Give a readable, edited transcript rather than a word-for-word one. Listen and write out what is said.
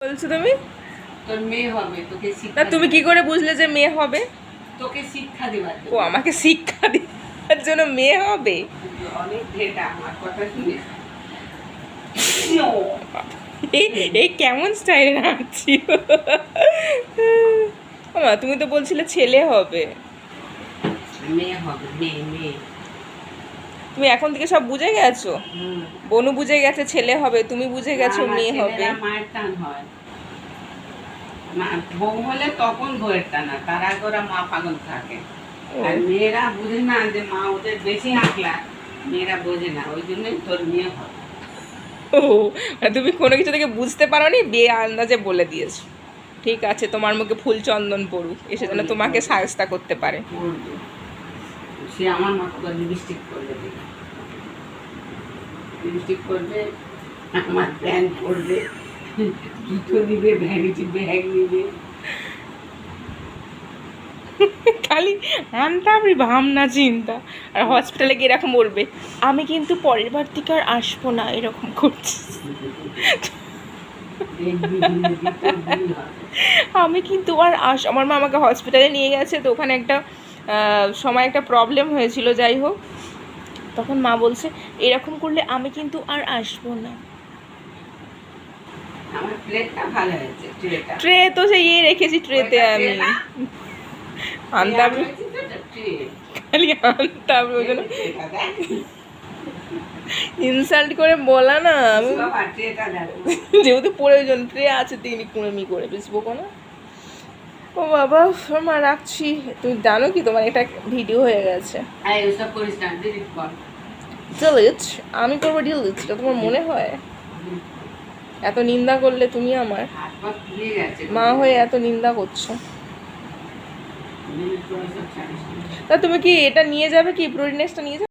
বলছো তুমি? তোর মেয়ে হবে, তোকে না শিক্ষা তুমি কি করে বুঝলে যে মেয়ে হবে? তোকে শিক্ষা দেওয়ার ও জন্য। আমাকে শিক্ষা দেওয়ার জন্য মেয়ে হবে? অনেক ঘেটা আমার কথা শুনে। এই এই কেমন স্টাইলে নাচছি! মা তুমি তো বলছিলে ছেলে হবে। মেয়ে হবে, মেয়ে মেয়ে। তুমি এখন থেকে সব বুঝে গেছো? হুম। বনু বুঝে গেছে ছেলে হবে, তুমি বুঝে গেছো না, না, মেয়ে হবে। ছেলেরা মায়ের টান হয়। বউ হলে তখন বউয়ের টানা, তার আগে ওরা মা পাগল থাকে। ও। আর মেয়েরা বুঝে না যে মা ওদের বেশি আঁকলা, মেয়েরা বোঝে না, ওই জন্যই তোর মেয়ে হবে। ও আর তুমি কোনো কিছু থেকে বুঝতে পারোনি, বিয়ে আন্দাজে বলে দিয়েছো। ঠিক আছে, তোমার মুখে ফুল চন্দন পড়ুক, এসে যেন তোমাকে সাজতা করতে পারে। করবে। সে আমার মতো করে লিপস্টিক করবে, লিপস্টিক করবে, আমার প্যান্ট পরবে, জুতো দিবে, ভ্যানিটি ব্যাগ নিবে। খালি আনতাবড়ি ভাবনা চিন্তা। আর হসপিটালে গিয়ে এরকম বলবে, আমি কিন্তু পরের বার থেকে আর আসবো না, এরকম করছি। দেখবি দিল্লি তোর বিয়ে হবে। আমি কিন্তু আর আমার মা আমাকে হসপিটালে নিয়ে গেছে, তো ওখানে একটা সময় একটা প্রবলেম হয়েছিল, যাই হোক। তখন মা বলছে এরকম করলে আমি কিন্তু আর আসবো না। আমার প্লেটটা ভালো হয়েছে, ট্রেটা। ট্রে তো সেই ইয়ে রেখেছি, ট্রেতে আমি আনতাবড়ি, খালি আনতাবড়ি, ওই জন্য ইনসাল্ট করে বলা না। আমি যেহেতু প্রয়োজন, ট্রে আছে তিনি কুড়েমি করে বেসবো কোনো। ও বাবা মা, রাখছি। তুমি জানো কি তোমার এটা ভিডিও হয়ে গেছে? ডিলিট, আমি করবো ডিলিট, এটা তোমার মনে হয়? এত নিন্দা করলে তুমি আমার মা হয়ে এত নিন্দা করছো। তা তুমি কি এটা নিয়ে যাবে, কি প্রোটিনেসটা নিয়ে যাবে?